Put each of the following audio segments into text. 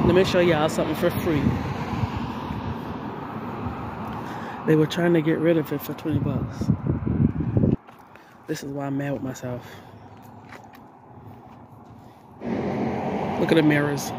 Let me show y'all something for free. They were trying to get rid of it for 20 bucks. This is why I'm mad with myself. Look at the mirrors.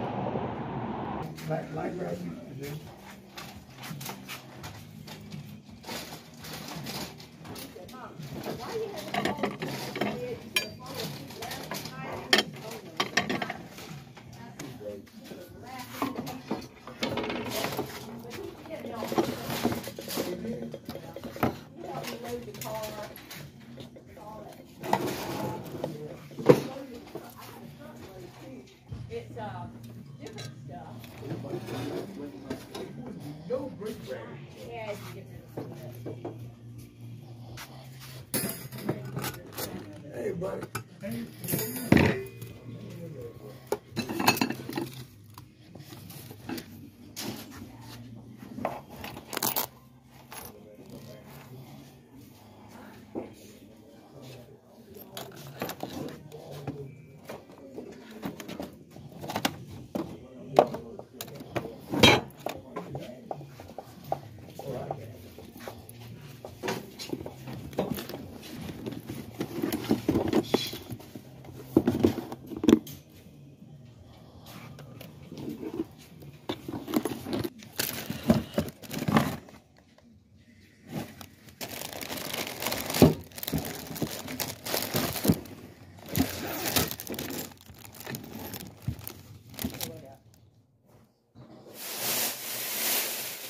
Hey, buddy.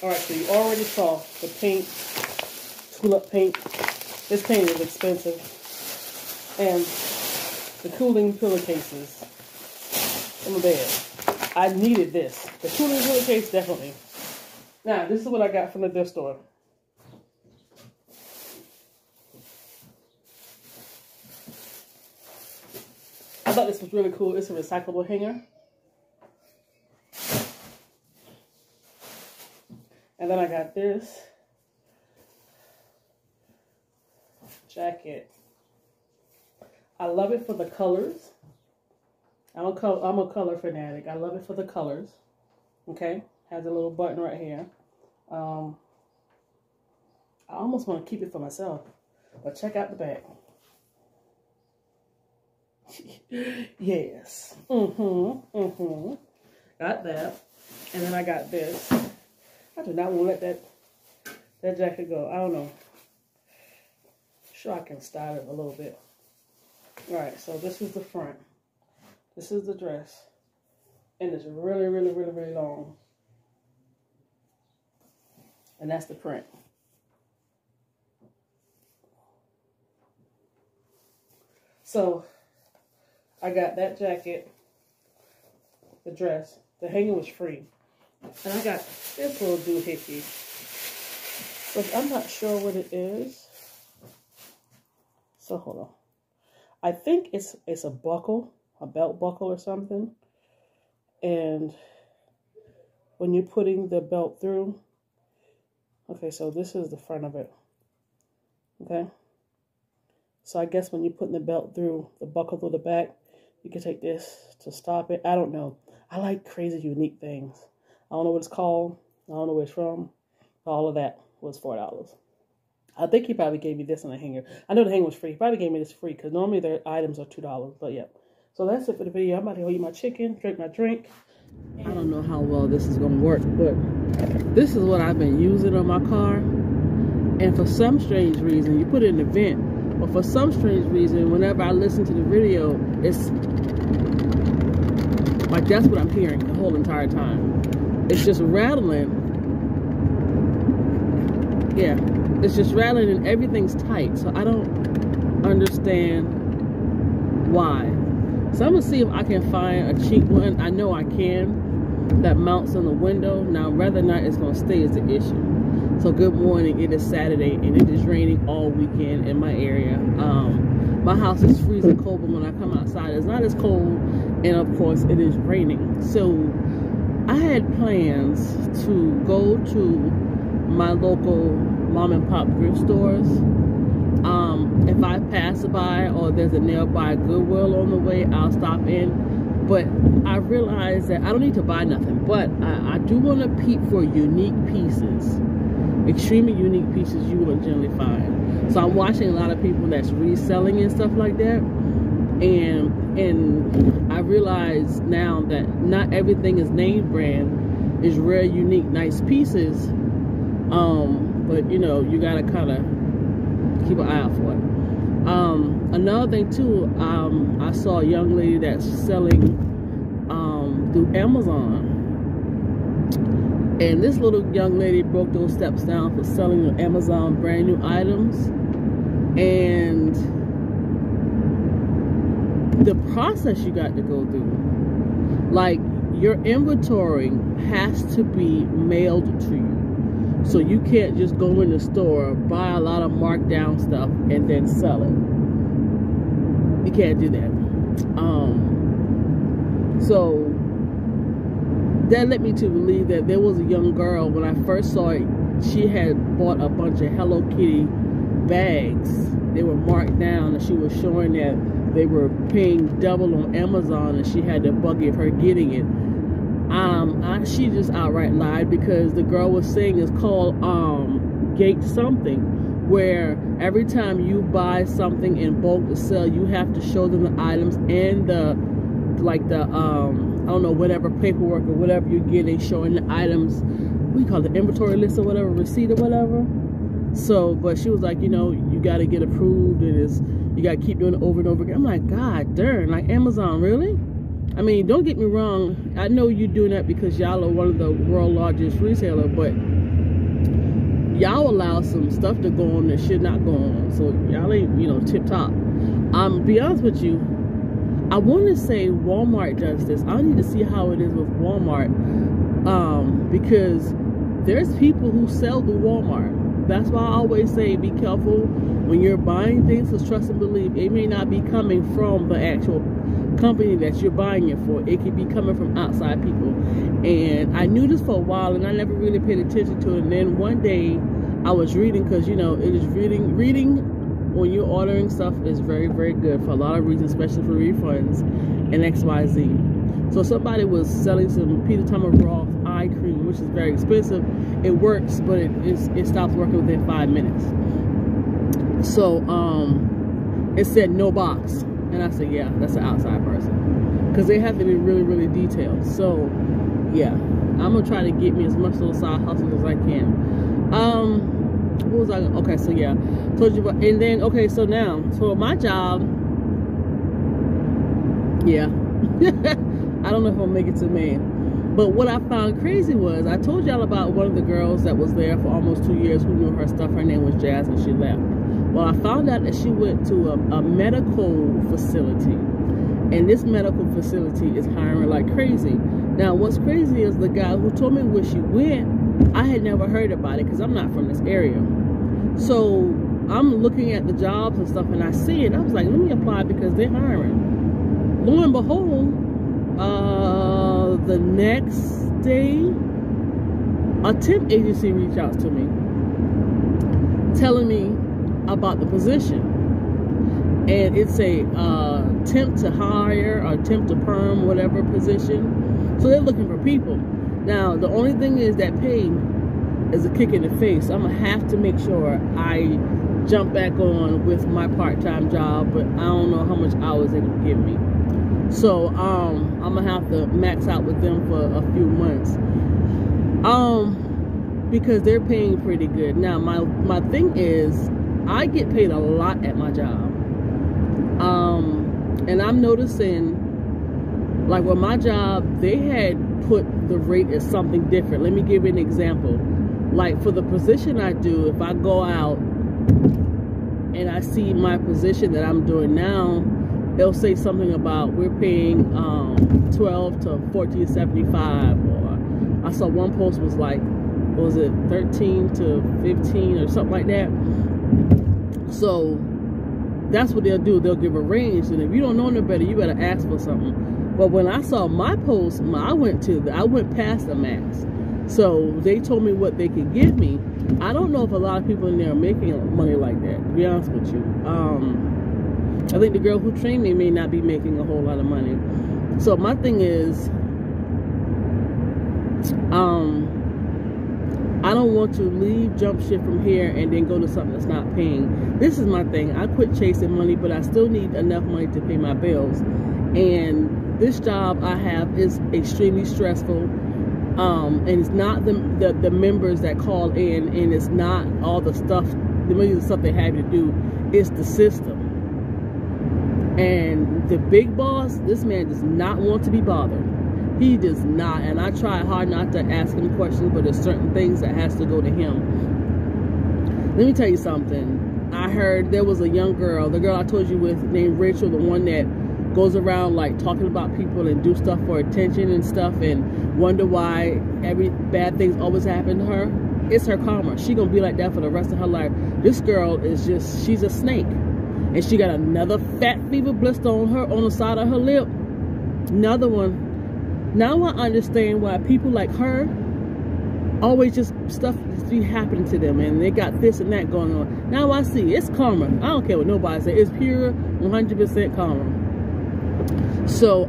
Alright, so you already saw the paint, tulip paint. This paint is expensive. And the cooling pillowcases in the bed. I needed this. The cooling pillowcase, definitely. Now, this is what I got from the thrift store. I thought this was really cool. It's a recyclable hanger. And then I got this jacket. I love it for the colors. I'm a color fanatic. I love it for the colors. Okay, has a little button right here. I almost want to keep it for myself, but check out the back. Yes. Got that. And then I got this. I do not want to let that jacket go. I don't know. Sure, I can style it a little bit. All right, so this is the front. This is the dress. And it's really, really, really, really long. And that's the print. So, I got that jacket, the dress. The hanger was free. And I got this little doohickey. But I'm not sure what it is. So hold on. I think it's a buckle, a belt buckle or something. And when you're putting the belt through, okay, so this is the front of it. Okay. So I guess when you're putting the belt through, the buckle through the back, you can take this to stop it. I don't know. I like crazy, unique things. I don't know what it's called. I don't know where it's from. All of that was $4. I think he probably gave me this on a hanger. I know the hanger was free. He probably gave me this free because normally their items are $2. But yeah. So that's it for the video. I'm about to go eat my chicken, drink my drink. I don't know how well this is going to work, but this is what I've been using on my car. And for some strange reason, you put it in the vent. But for some strange reason, whenever I listen to the video, it's like that's what I'm hearing the whole entire time. It's just rattling. Yeah, it's just rattling and everything's tight. So I don't understand why. So I'm going to see if I can find a cheap one. I know I can. That mounts on the window. Now, whether or not it's going to stay is the issue. So good morning. It is Saturday and it is raining all weekend in my area. My house is freezing cold, but when I come outside, it's not as cold. And of course, it is raining. So I had plans to go to my local mom and pop thrift stores. If I pass by or there's a nearby Goodwill on the way, I'll stop in. But I realized that I don't need to buy nothing, but I do want to peep for unique pieces, extremely unique pieces you will generally find. So I'm watching a lot of people that's reselling and stuff like that, and I realize now that not everything is name brand, is rare, unique, nice pieces. But you know, you gotta kind of keep an eye out for it. Another thing too, I saw a young lady that's selling through Amazon, and this little young lady broke those steps down for selling on Amazon brand new items, and the process you got to go through, like your inventory has to be mailed to you, so you can't just go in the store, buy a lot of marked down stuff and then sell it. You can't do that. So that led me to believe that there was a young girl, when I first saw it, she had bought a bunch of Hello Kitty bags. They were marked down, and she was showing that they were paying double on Amazon, and she had the buggy of her getting it. She just outright lied, because the girl was saying it's called gate something, where every time you buy something in bulk to sell, you have to show them the items and the I don't know, whatever paperwork or whatever you're getting, showing the items, we call it the inventory list or whatever, receipt or whatever. So, but she was like, you know, you got to get approved, and you got to keep doing it over and over again. I'm like, God darn, like Amazon, really? I mean, don't get me wrong, I know you're doing that because y'all are one of the world's largest retailer, but y'all allow some stuff to go on that should not go on. So y'all ain't, you know, tip top. Be honest with you, I want to say Walmart does this. I need to see how it is with Walmart, because there's people who sell through Walmart. That's why I always say be careful when you're buying things, because trust and believe, it may not be coming from the actual company that you're buying it for. It could be coming from outside people. And I knew this for a while, and I never really paid attention to it. And then one day I was reading, because you know, it is reading when you're ordering stuff is very, very good for a lot of reasons, especially for refunds and XYZ. So somebody was selling some Peter Thomas Roth eye cream, which is very expensive. It works, but it stops working within 5 minutes. So it said no box, and I said, yeah, that's an outside person, because they have to be really, really detailed. So yeah, I'm gonna try to get me as much little side hustles as I can. What was I? Okay, so yeah, told you about, and then okay, so now, so my job, yeah, I don't know if I'll make it to Maine, but what I found crazy was, I told y'all about one of the girls that was there for almost 2 years who knew her stuff. Her name was Jazz, and she left. Well, I found out that she went to a medical facility, and this medical facility is hiring like crazy. Now, what's crazy is the guy who told me where she went, I had never heard about it because I'm not from this area. So I'm looking at the jobs and stuff, and I see it. I was like, let me apply because they're hiring. Lo and behold, the next day, a temp agency reached out to me, telling me about the position. And it's a temp to hire or temp to perm, whatever position. So they're looking for people. Now, the only thing is that pay is a kick in the face. I'm going to have to make sure I jump back on with my part-time job, but I don't know how much hours they can give me. So, I'm going to have to max out with them for a few months. Because they're paying pretty good. Now, my thing is, I get paid a lot at my job. And I'm noticing, like with my job, they had put the rate as something different. Let me give you an example. Like for the position I do, if I go out and I see my position that I'm doing now, they'll say something about we're paying 12 to 14.75, or I saw one post was like, what was it, 13 to 15 or something like that. So that's what they'll do. They'll give a range, and if you don't know no better, you better ask for something. But when I saw my post, I went past the max. So they told me what they could give me. I don't know if a lot of people in there are making money like that, to be honest with you. I think the girl who trained me may not be making a whole lot of money. So my thing is, I don't want to leave, jump ship from here, and then go to something that's not paying. This is my thing. I quit chasing money, but I still need enough money to pay my bills. And this job I have is extremely stressful. And it's not the members that call in, and it's not all the stuff, the millions of stuff they have to do. It's the system. And the big boss, this man does not want to be bothered. He does not. And I try hard not to ask him questions, but there's certain things that has to go to him. Let me tell you something. I heard there was a young girl, the girl I told you with, named Rachel, the one that goes around like talking about people and do stuff for attention and stuff, and wonder why every bad things always happen to her. It's her karma. She gonna be like that for the rest of her life. This girl is just, she's a snake. And she got another fat fever blister on her, on the side of her lip. Another one. Now I understand why people like her always just stuff just be happening to them, and they got this and that going on. Now I see it's karma. I don't care what nobody says. It's pure 100% karma. So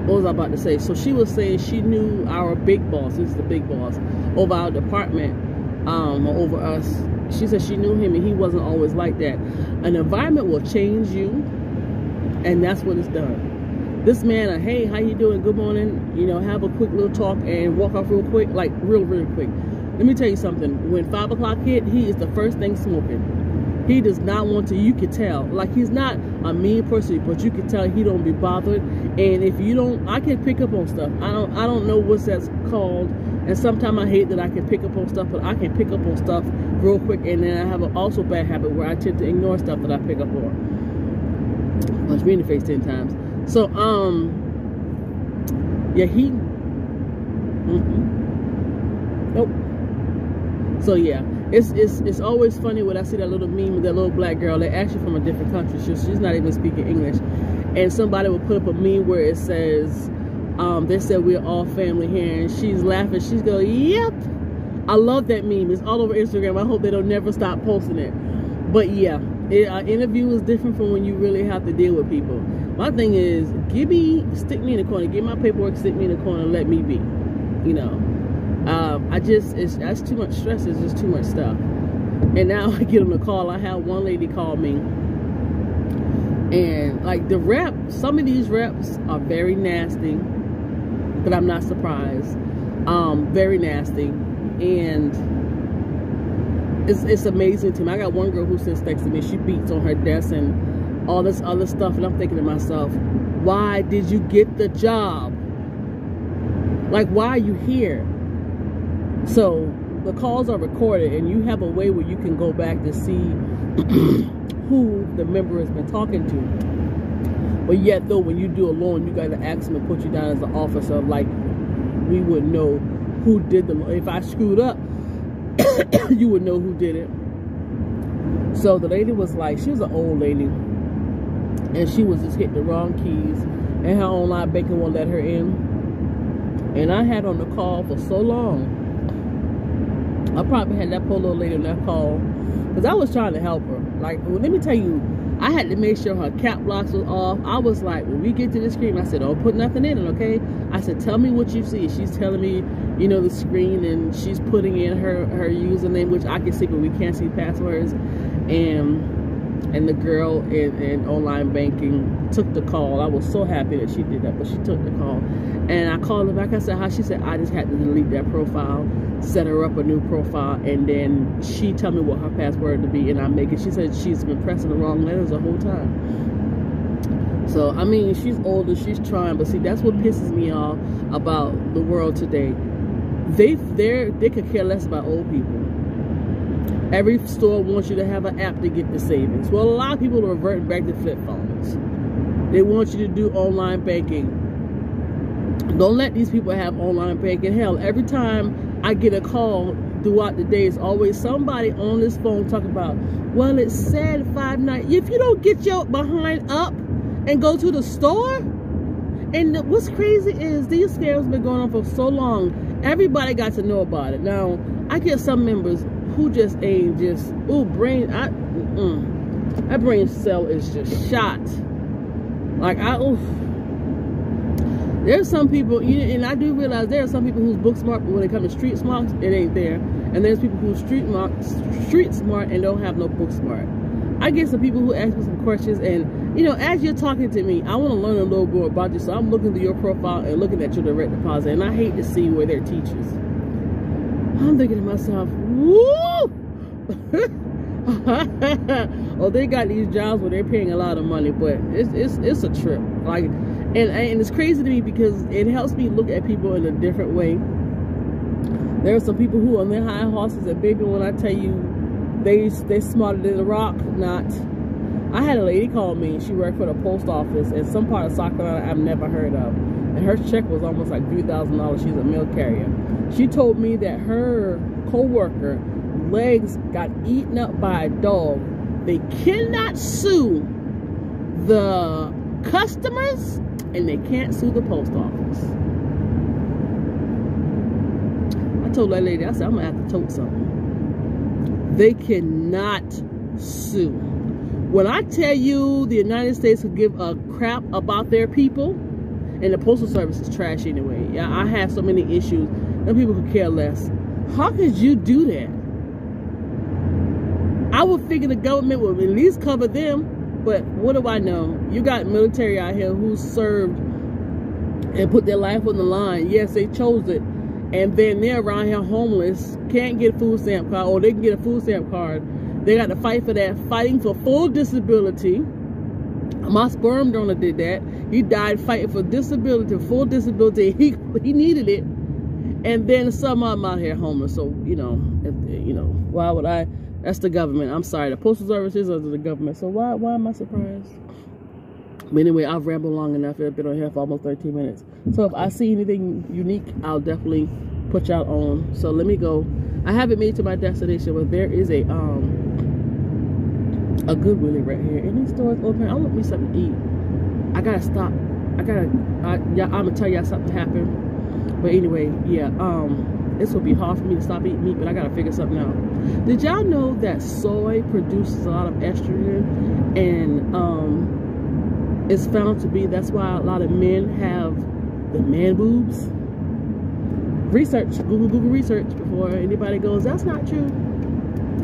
what was I about to say? So she was saying she knew our big boss. This is the big boss over our department, or over us. She said she knew him, and he wasn't always like that. An environment will change you, and that's what it's done. This man, hey, how you doing? Good morning. You know, have a quick little talk and walk off real quick, like real quick. Let me tell you something. When 5 o'clock hit, he is the first thing smoking. He does not want to, you can tell. Like, he's not a mean person, but you can tell he don't be bothered. And if you don't, I can pick up on stuff. I don't know what that's called. And sometimes I hate that I can pick up on stuff, but I can pick up on stuff real quick. And then I have an also bad habit where I tend to ignore stuff that I pick up on. Punch me in the face 10 times. So, yeah, he, nope. So yeah, it's always funny when I see that little meme with that little black girl. They're actually from a different country. She's not even speaking English. And somebody will put up a meme where it says, they said we're all family here, and she's laughing. She's going, yep. I love that meme. It's all over Instagram. I hope they don't never stop posting it. But yeah, an interview is different from when you really have to deal with people. My thing is, stick me in the corner, give my paperwork, stick me in the corner, and let me be. You know, that's too much stress. It's just too much stuff. And now I get on the call. I had one lady call me, and like the rep, some of these reps are very nasty, but I'm not surprised. Very nasty, and it's amazing to me. I got one girl who sits next to me. She beats on her desk and all this other stuff, and I'm thinking to myself, why did you get the job? Like, why are you here? So the calls are recorded, and you have a way where you can go back to see who the member has been talking to. But yet though, when you do a loan, you got to ask them to put you down as an officer. Like, we would know who did the loan. If I screwed up, you would know who did it. So the lady was like, she was an old lady, and she was just hitting the wrong keys, and her online banking won't let her in. And I had on the call for so long. I probably had that poor little lady on that call because I was trying to help her. Like, well, let me tell you, I had to make sure her cap blocks was off. I was like, when we get to the screen, I said, don't put nothing in it, okay? I said, tell me what you see. She's telling me, you know, the screen, and she's putting in her username, which I can see, but we can't see passwords. And the girl in online banking took the call. I was so happy that she did that, but she took the call. And I called her back. I said, how? She said, I just had to delete that profile, set her up a new profile, and then she tell me what her password to be, and I make it. She said she's been pressing the wrong letters the whole time. So, I mean, she's older, she's trying, but see, that's what pisses me off about the world today. They could care less about old people. Every store wants you to have an app to get the savings. Well, a lot of people are reverting back to flip phones. They want you to do online banking. Don't let these people have online banking. Hell, every time I get a call throughout the day, it's always somebody on this phone talking about, well, it said 5.9. If you don't get your behind up and go to the store, and what's crazy is these scams have been going on for so long. Everybody got to know about it. Now, I get some members who just ain't just, ooh, that brain cell is just shot. Like, there's some people, and I do realize there are some people who's book smart, but when it comes to street smart, it ain't there. And there's people who's street smart and don't have no book smart. I get some people who ask me some questions, and as you're talking to me, I want to learn a little more about you. So I'm looking through your profile and looking at your direct deposit, and I hate to see where they're teachers. I'm thinking to myself, woo! Oh, they got these jobs where they're paying a lot of money, but it's a trip. Like, and it's crazy to me because it helps me look at people in a different way. There are some people who are on their high horses, and baby, when I tell you they smarter than the rock, not. I had a lady call me. She worked for the post office in some part of South Carolina I've never heard of, and her check was almost like $3,000. She's a mail carrier. She told me that her co-worker legs got eaten up by a dog. They cannot sue the customers, and they can't sue the post office. I told that lady, I said, I'm gonna have to tote something. They cannot sue. When I tell you the United States could give a crap about their people, and the postal service is trash anyway. Yeah, I have so many issues. Them people could care less. How could you do that? I would figure the government would at least cover them, but what do I know? You got military out here who served and put their life on the line. Yes, they chose it, and then they're around here homeless, can't get a food stamp card, or they can get a food stamp card. They got to fight for that, fighting for full disability. My sperm donor did that. He died fighting for disability, full disability. He needed it, and then some of them out here homeless. So why would I? That's the government. I'm sorry, the postal service is under the government. So why am I surprised? But anyway, I've rambled long enough. I've been on here for almost 13 minutes. So if I see anything unique, I'll definitely put y'all on. So let me go. I haven't made it to my destination, but there is a Goodwill right here. Any stores open? I want me something to eat. I gotta stop. I'm gonna tell y'all something happened. But anyway, yeah. This will be hard for me to stop eating meat, but I gotta figure something out. Did y'all know that soy produces a lot of estrogen, and it's found to be, that's why a lot of men have the man boobs? Research, Google research before anybody goes, that's not true.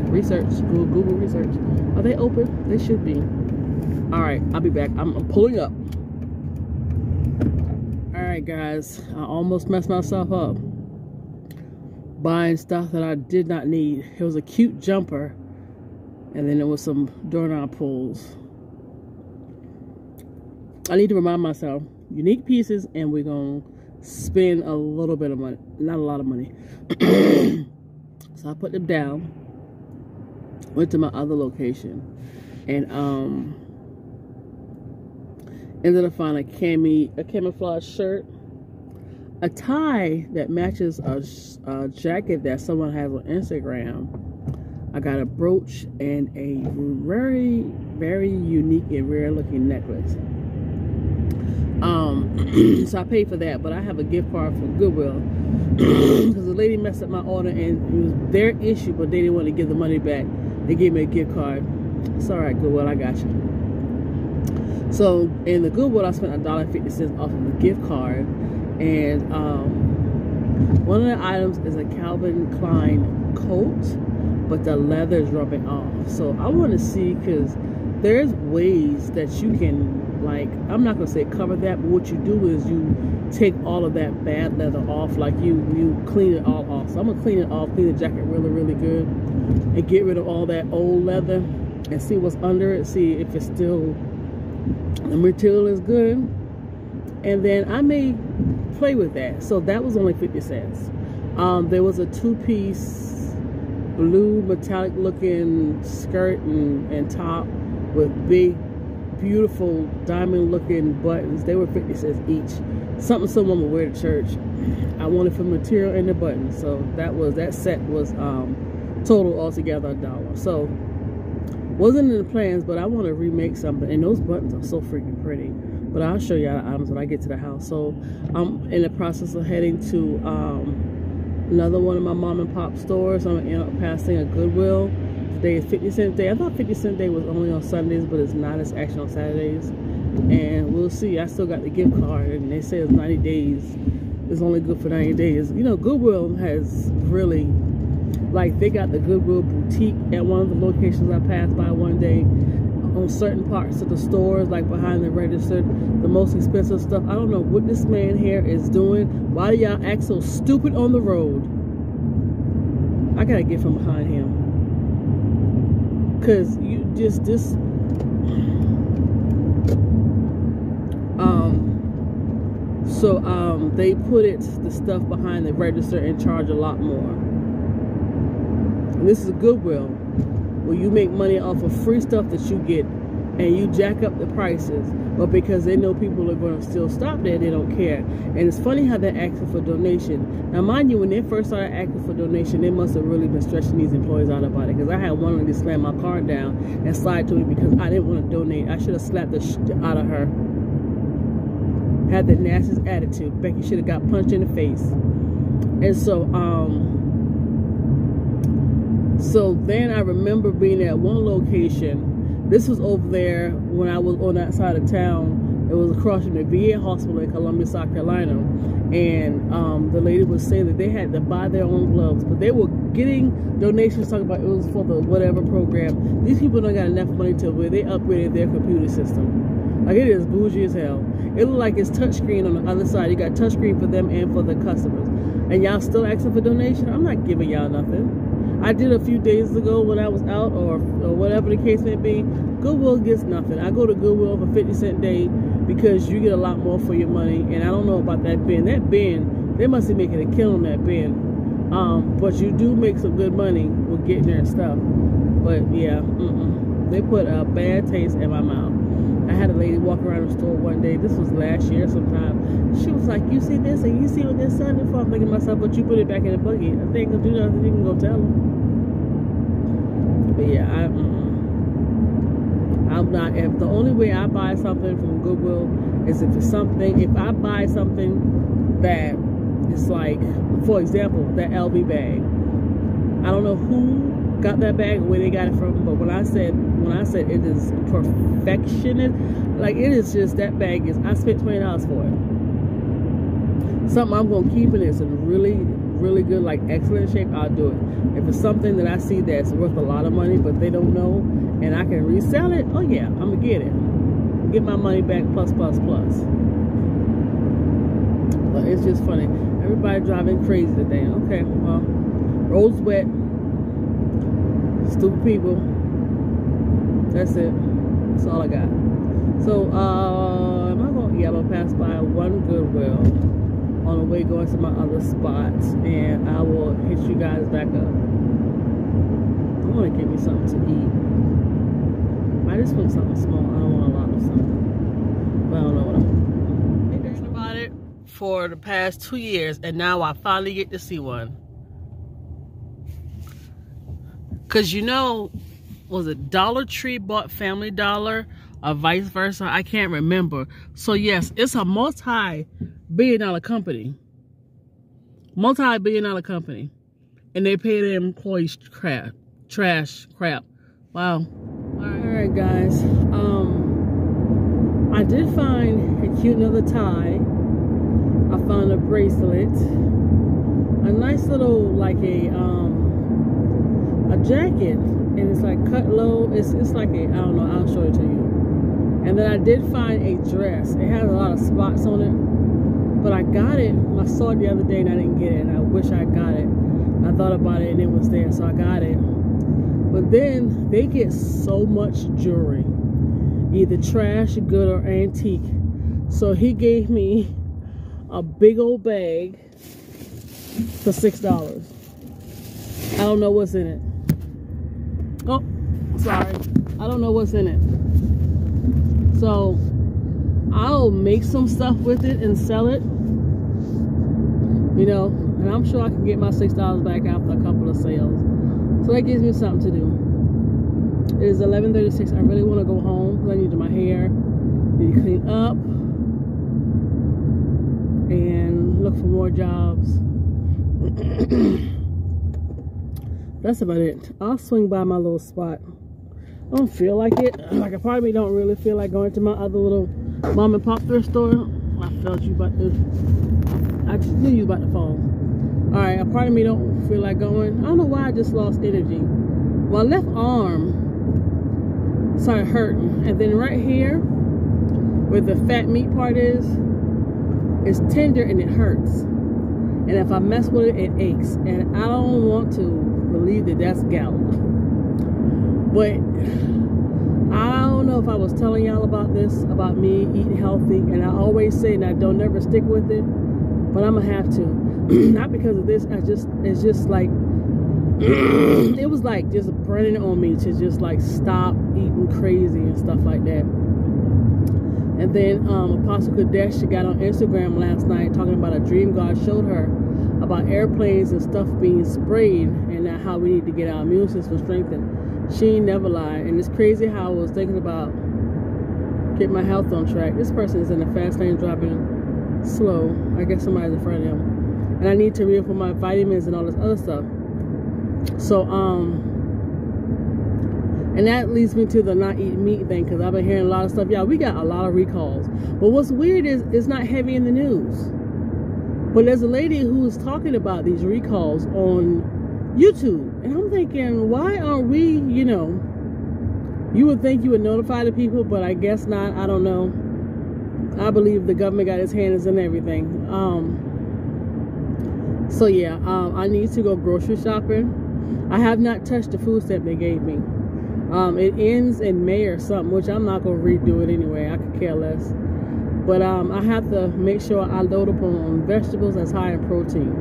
Research, Google research. Are they open? They should be. All right, I'll be back. I'm pulling up. All right, guys, I almost messed myself up buying stuff that I did not need. It was a cute jumper, and then there was some doorknob pulls. I need to remind myself, unique pieces, and we're gonna spend a little bit of money, not a lot of money. So I put them down, went to my other location, and ended up finding a camouflage shirt, a tie that matches a jacket that someone has on Instagram. I got a brooch and a very, very unique and rare looking necklace. So I paid for that, but I have a gift card for Goodwill because the lady messed up my order, and it was their issue, but they didn't want to give the money back. They gave me a gift card. It's all right, Goodwill, I got you. So in the Goodwill, I spent $1.50 off of the gift card, and one of the items is a Calvin Klein coat, but the leather is rubbing off. So I want to see, because there's ways that you can, like, I'm not gonna say cover that, but what you do is you take all of that bad leather off, like you clean it all off. So I'm gonna clean it off, clean the jacket really, really good, and get rid of all that old leather and see what's under it, see if it's still, the material is good, and then I may play with that. So that was only 50 cents. There was a two-piece blue metallic looking skirt and top with big, beautiful diamond looking buttons. They were 50 cents each. Something someone would wear to church. I wanted for material and the buttons. So that set was total altogether $1. So wasn't in the plans, but I want to remake something, and those buttons are so freaking pretty. But I'll show y'all the items when I get to the house. So I'm in the process of heading to another one of my mom and pop stores. I'm gonna end up passing a Goodwill. Today is 50 cent day. I thought 50 cent day was only on Sundays, but it's not. It's actually on Saturdays. And we'll see. I still got the gift card, and they say it's 90 days. It's only good for 90 days. You know, Goodwill has really, like, they got the Goodwill boutique at one of the locations I passed by one day. On certain parts of the stores, like behind the register, the most expensive stuff. I don't know what this man here is doing. Why do y'all act so stupid on the road? I gotta get from behind him. Cause you just this they put the stuff behind the register and charge a lot more. And this is Goodwill, where you make money off of free stuff that you get, and you jack up the prices. But because they know people are going to still stop there, they don't care. And it's funny how they're asking for donation. Now, mind you, when they first started asking for donation, they must have really been stretching these employees out about it. Because I had one lady slam my car down and slide to me because I didn't want to donate. I should have slapped the shit out of her. Had the nastiest attitude. Becky should have got punched in the face. And so then I remember being at one location. This was over there when I was on that side of town. It was across from the VA hospital in Columbia, South Carolina. And the lady was saying that they had to buy their own gloves, but they were getting donations, talking about it was for the whatever program. These people don't got enough money to where they upgraded their computer system. Like, it is bougie as hell. It looked like it's touchscreen on the other side. You got touchscreen for them and for the customers. And y'all still asking for donation? I'm not giving y'all nothing. I did a few days ago when I was out, or whatever the case may be. Goodwill gets nothing. I go to Goodwill for 50-cent day because you get a lot more for your money. And I don't know about that bin. That bin, they must be making a kill on that bin. But you do make some good money with getting their stuff. But yeah, they put a bad taste in my mouth. I had a lady walk around the store one day. This was last year sometime. She was like, you see this and you see what this selling for? I'm thinking to myself, but you put it back in the bucket. I think if do nothing, you can go tell them. But yeah, I'm not. If the only way I buy something from Goodwill is if it's something, if I buy something that is like, for example, that LV bag. I don't know who got that bag, where they got it from, but when I said it is perfectionist, like, it is just, that bag is, I spent $20 for it. Something I'm gonna keep in, it's in really, really good, like excellent shape, I'll do it. If it's something that I see that's worth a lot of money but they don't know and I can resell it, oh yeah, I'm gonna get it, get my money back plus. But it's just funny, everybody driving crazy today. Okay, well, roads wet, stupid people. That's it. That's all I got. So, am I going? Yeah, I'm gonna pass by one Goodwill on the way going to my other spots, and I will hit you guys back up. I want to get me something to eat. I just want something small. I don't want a lot of something. But I don't know what I'm thinking about it for the past 2 years, and now I finally get to see one. Cause you know, was it Dollar Tree bought Family Dollar or vice versa? I can't remember. So yes, it's a multi-billion-dollar company. Multi-billion-dollar company. And they pay their employees trash crap. Wow. Alright guys. I did find a cute another tie. I found a bracelet. A nice little, like a jacket, and it's like cut low. It's like a, I don't know, I'll show it to you. And then I did find a dress. It has a lot of spots on it, but I got it. I saw it the other day and I didn't get it, and I wish I got it. I thought about it and it was there, so I got it. But then they get so much jewelry, either trash, good, or antique. So he gave me a big old bag for $6. I don't know what's in it. Oh, sorry. I don't know what's in it. So I'll make some stuff with it and sell it. You know, and I'm sure I can get my $6 back after a couple of sales. So that gives me something to do. It is 11:36. I really want to go home because I need to do my hair, need to clean up, and look for more jobs. That's about it. I'll swing by my little spot. I don't feel like it. Like, I probably don't really feel like going to my other little Mom and pop thrift store. I felt you about to. I just knew you was about to fall. Alright, a part of me don't feel like going. I don't know why I just lost energy. My left arm started hurting. And then right here, where the fat meat part is, it's tender and it hurts. And if I mess with it, it aches. And I don't want to believe that that's gout. But I don't know if I was telling y'all about this, about me eating healthy. And I always say that I don't never stick with it. But I'm going to have to. Not because of this. It's just like, it was like just burning on me to just like stop eating crazy and stuff like that. And then Apostle Kadesh, she got on Instagram last night talking about a dream God showed her about airplanes and stuff being sprayed and how we need to get our immune system strengthened. She ain't never lied. And it's crazy how I was thinking about getting my health on track. This person is in the fast lane driving slow. I guess somebody's in front of them. And I need to refill my vitamins and all this other stuff. So, and that leads me to the not eating meat thing, because I've been hearing a lot of stuff. Yeah, we got a lot of recalls. But what's weird is it's not heavy in the news. But there's a lady who's talking about these recalls on YouTube. And I'm thinking, why aren't we, you know, you would think you would notify the people, but I guess not. I don't know. I believe the government got its hands in everything. So yeah, I need to go grocery shopping. I have not touched the food stamp they gave me. It ends in May or something, which I'm not going to redo it anyway. I could care less. But I have to make sure I load up on vegetables that's high in protein.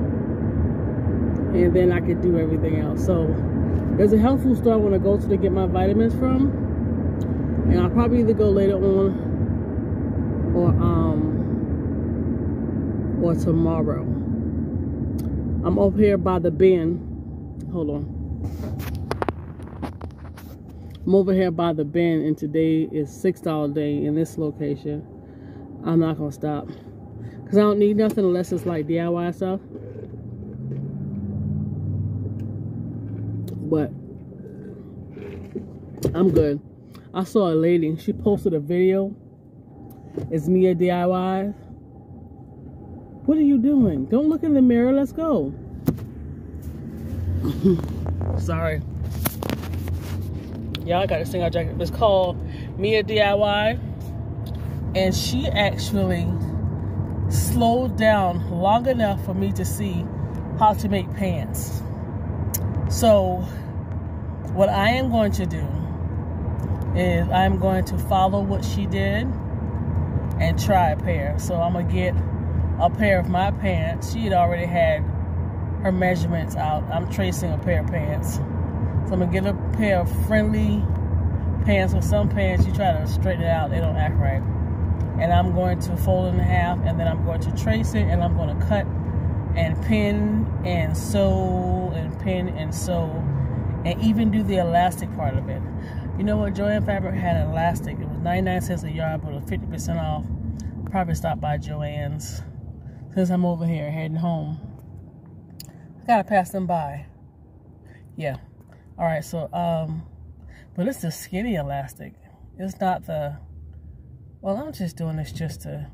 And then I could do everything else. So there's a health food store I want to go to get my vitamins from. And I'll probably either go later on or tomorrow. I'm over here by the bin. Hold on. I'm over here by the bin, and today is $6 day in this location. I'm not gonna stop because I don't need nothing unless it's like DIY stuff. But I'm good. I saw a lady. She posted a video. It's me a DIY. What are you doing? Don't look in the mirror. Let's go. Sorry. Yeah, I got this thing I jacket. It's called Mia DIY. And she actually slowed down long enough for me to see how to make pants. So what I am going to do is I'm going to follow what she did and try a pair. So I'm going to get a pair of my pants. She had already had her measurements out. I'm tracing a pair of pants. So I'm going to get a pair of friendly pants. With some pants, you try to straighten it out, they don't act right. And I'm going to fold it in half, and then I'm going to trace it, and I'm going to cut and pin and sew and pin and sew and even do the elastic part of it. You know what? Joann Fabric had an elastic. It was 99 cents a yard, but it was 50% off. Probably stop by Joann's since I'm over here heading home. I gotta pass them by. Yeah. All right. So, but it's the skinny elastic. It's not the. Well, I'm just doing this just to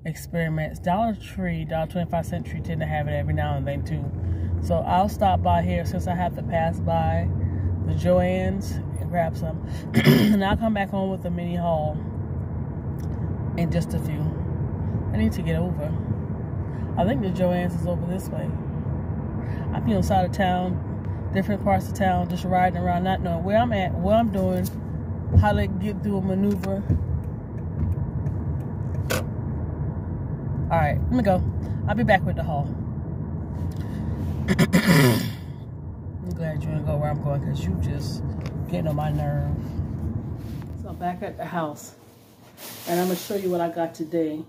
experiment. Dollar Tree, $1.25 Tree tend to have it every now and then too. So I'll stop by here since I have to pass by the Joann's and grab some. And I'll come back home with a mini haul in just a few. I need to get over. I think the Joann's is over this way. I be on the side of town, different parts of town, just riding around, not knowing where I'm at, what I'm doing, how to get through a maneuver. Alright, let me go. I'll be back with the haul. I'm glad you didn't go where I'm going because you just getting on my nerve. So I'm back at the house. And I'm going to show you what I got today.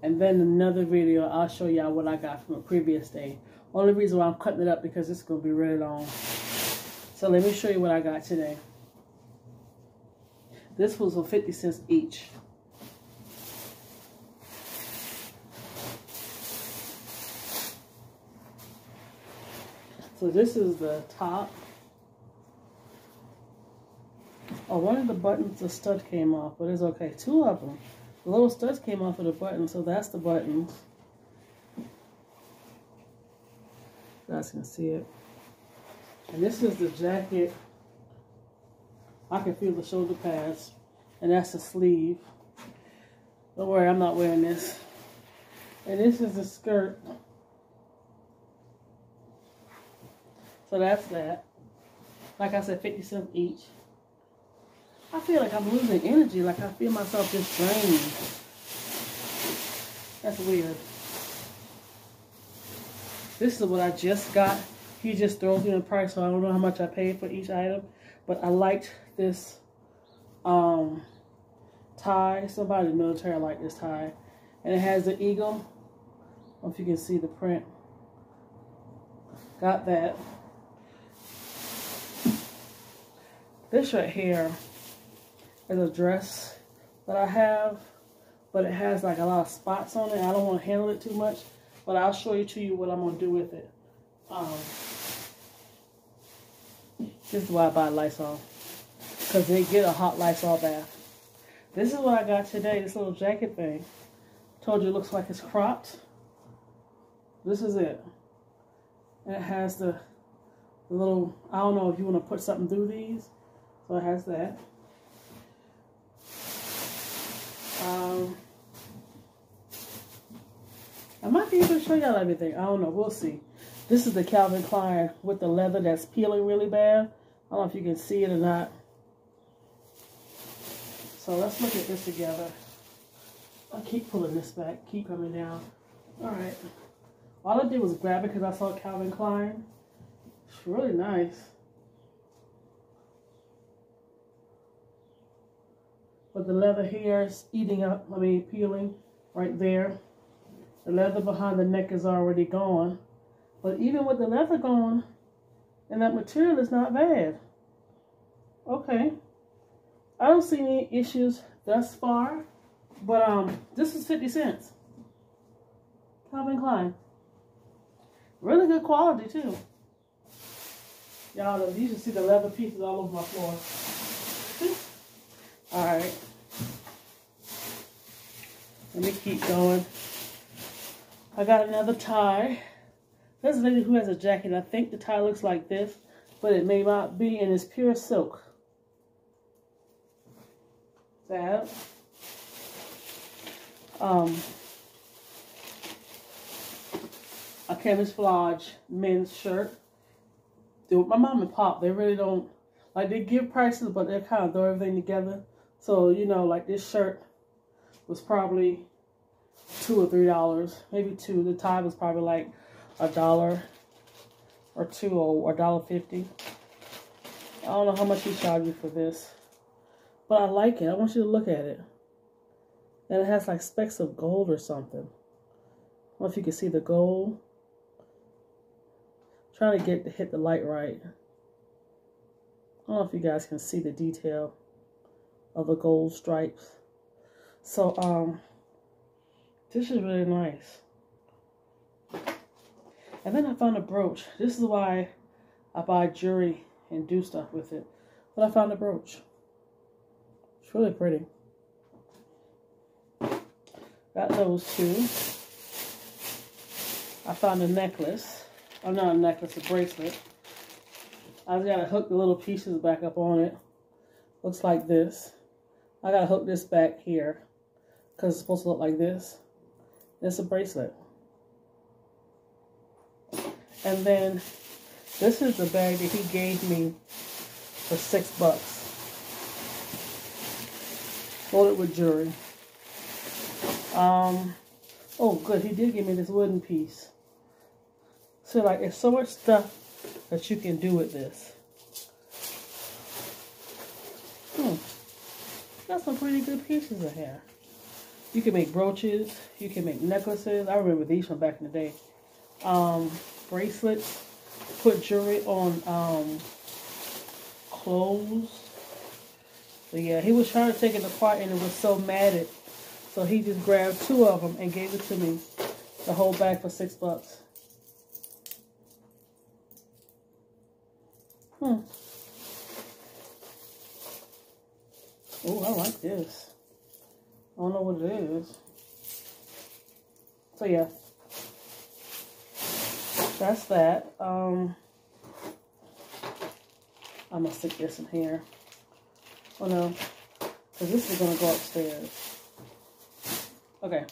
And then another video, I'll show y'all what I got from a previous day. Only reason why I'm cutting it up because it's going to be really long. So let me show you what I got today. This was for 50 cents each. So this is the top. Oh, one of the buttons, the stud came off, but it's okay. Two of them. The little studs came off of the button, so that's the buttons. You guys can see it. And this is the jacket. I can feel the shoulder pads. And that's the sleeve. Don't worry, I'm not wearing this. And this is the skirt. So that's that. Like I said, 50 cents each. I feel like I'm losing energy. Like I feel myself just drained. That's weird. This is what I just got. He just throws me the price, so I don't know how much I paid for each item. But I liked this tie. Somebody in the military liked this tie. And it has the eagle. I don't know if you can see the print. Got that. This right here is a dress that I have, but it has like a lot of spots on it. I don't want to handle it too much, but I'll show you what I'm going to do with it. This is why I buy Lysol, because they get a hot Lysol bath. This is what I got today, this little jacket thing. Told you it looks like it's cropped. This is it. And it has the little, I don't know if you want to put something through these. So it has that. I might be able to show y'all everything. I don't know. We'll see. This is the Calvin Klein with the leather that's peeling really bad. I don't know if you can see it or not. So let's look at this together. I keep pulling this back. Keep coming down. All right. All I did was grab it because I saw Calvin Klein. It's really nice. But the leather here is peeling right there. The leather behind the neck is already gone. But even with the leather gone, and that material is not bad. Okay. I don't see any issues thus far. But this is 50 cents. Calvin Klein. Really good quality too. Y'all, you should see the leather pieces all over my floor. Alright. Let me keep going. I got another tie. There's a lady who has a jacket. I think the tie looks like this, but it may not be, and it's pure silk. That. A camouflage men's shirt. My mom and pop, they really don't, like, they give prices, but they kind of throw everything together. So, you know, like this shirt was probably $2 or $3, maybe $2. The tie was probably like $1 or $2 or $1.50. I don't know how much he charged me for this, but I like it. I want you to look at it. And it has like specks of gold or something. I don't know if you can see the gold. Trying to hit the light right. I don't know if you guys can see the detail of the gold stripes. So, this is really nice. And then I found a brooch. This is why I buy jewelry and do stuff with it. But I found a brooch. It's really pretty. Got those two. I found a necklace. Oh, not a necklace, a bracelet. I just gotta hook the little pieces back up on it. Looks like this. I gotta hook this back here because it's supposed to look like this. It's a bracelet. And then this is the bag that he gave me for $6. Loaded with jewelry. Oh good, he did give me this wooden piece. So like, there's so much stuff that you can do with this. Got some pretty good pieces in here. You can make brooches. You can make necklaces. I remember these from back in the day. Bracelets. Put jewelry on clothes. So yeah, he was trying to take it apart and it was so matted. So he just grabbed 2 of them and gave it to me. The whole bag for $6. Oh, I like this. I don't know what it is. So yeah, that's that. I'm gonna stick this in here. Oh no, because this is gonna go upstairs. Okay,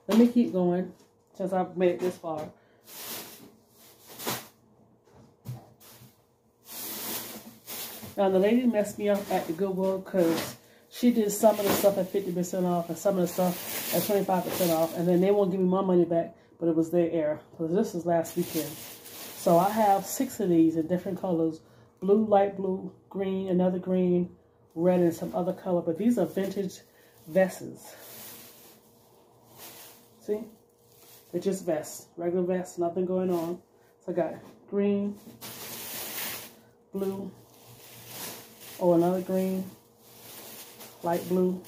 let me keep going since I've made it this far. Now the lady messed me up at the Goodwill because she did some of the stuff at 50% off and some of the stuff at 25% off, and then they won't give me my money back, but it was their error because this was last weekend. So I have 6 of these in different colors: blue, light blue, green, another green, red, and some other color. But these are vintage vests. See? They're just vests, regular vests, nothing going on. So I got green, blue, oh, another green, light blue,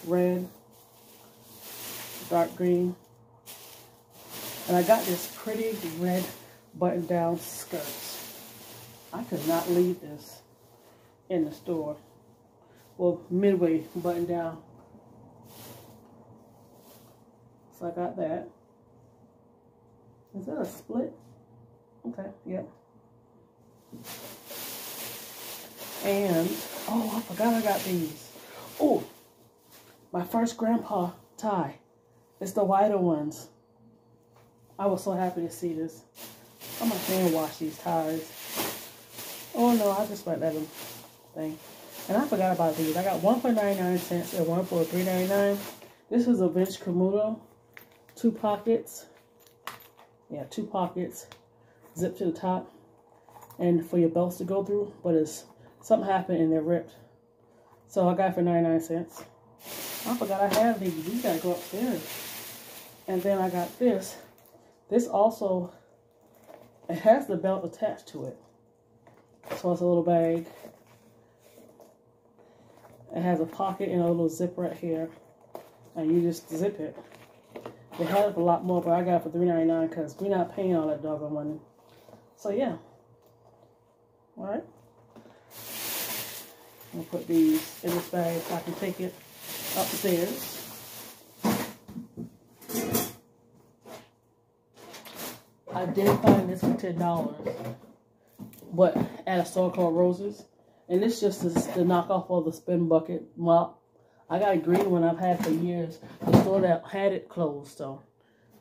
red, dark green. And I got this pretty red button-down skirt. I could not leave this in the store. Well, midway button down. So I got that. Is that a split? Okay, yep. And, oh, I forgot I got these. Oh, my first grandpa tie. It's the whiter ones. I was so happy to see this. I'm gonna hand wash these ties. Oh no, I just might let them thing. And I forgot about these. I got one for 99 cents and one for $3.99. This is a Vince Camuto. 2 pockets. Yeah, 2 pockets. Zip to the top. And for your belts to go through. But it's something happened and they're ripped. So I got it for 99 cents. I forgot I had these. These gotta go upstairs. And then I got this. This also, it has the belt attached to it. So it's a little bag. It has a pocket and a little zip right here. And you just zip it. They have a lot more, but I got it for $3.99 because we're not paying all that doggone money. So yeah. Alright. I'm going to put these in this bag so I can take it upstairs. I did find this for $10, but at a store called Rose's. And this just is the knockoff of the spin bucket mop. I got a green one I've had for years. The store that had it closed, so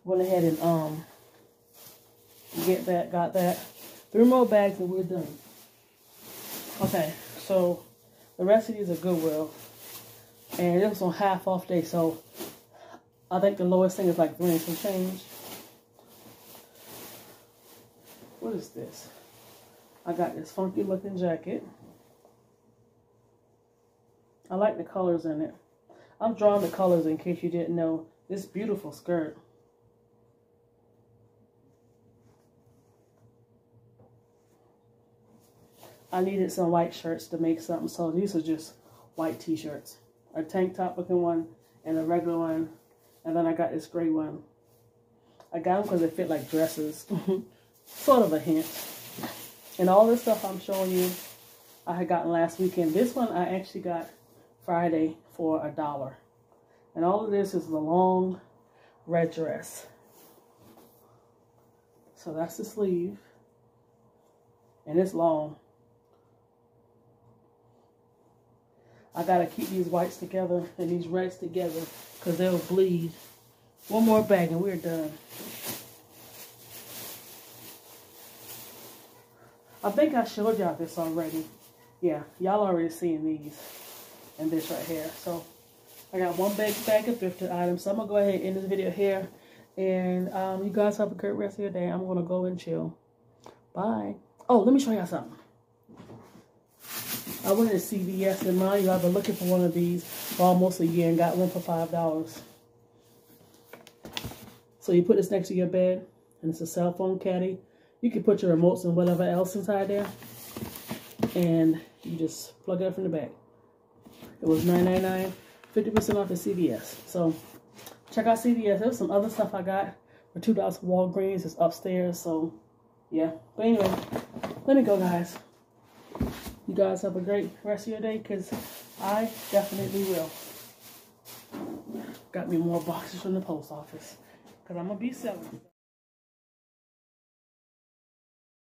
went ahead and get that, got that. 3 more bags and we're done. Okay, so the rest of these are Goodwill. And it was on half off day, so I think the lowest thing is like 3 and some change. What is this? I got this funky looking jacket. I like the colors in it. I'm drawing the colors in case you didn't know. This beautiful skirt. I needed some white shirts to make something, so these are just white t-shirts. A tank top looking one and a regular one. And then I got this gray one. I got them because they fit like dresses. Sort of a hint. And all this stuff I'm showing you, I had gotten last weekend. This one I actually got Friday for $1. And all of this is the long red dress. So that's the sleeve. And it's long. I gotta keep these whites together and these reds together because they'll bleed. One more bag and we're done. I think I showed y'all this already. Yeah, y'all already seen these and this right here. So I got one big bag of thrifted items. So I'm gonna go ahead and end this video here. And you guys have a great rest of your day. I'm gonna go and chill. Bye. Oh, let me show y'all something. I went to CVS, and mind you, I've been looking for one of these for almost a year and got one for $5. So you put this next to your bed, and it's a cell phone caddy. You can put your remotes and whatever else inside there, and you just plug it up from the back. It was $9.99, 50% off at CVS. So check out CVS. There's some other stuff I got for $2 at Walgreens. It's upstairs, so yeah. But anyway, let me go, guys. You guys have a great rest of your day, because I definitely will. Got me more boxes from the post office because I'm going to be selling.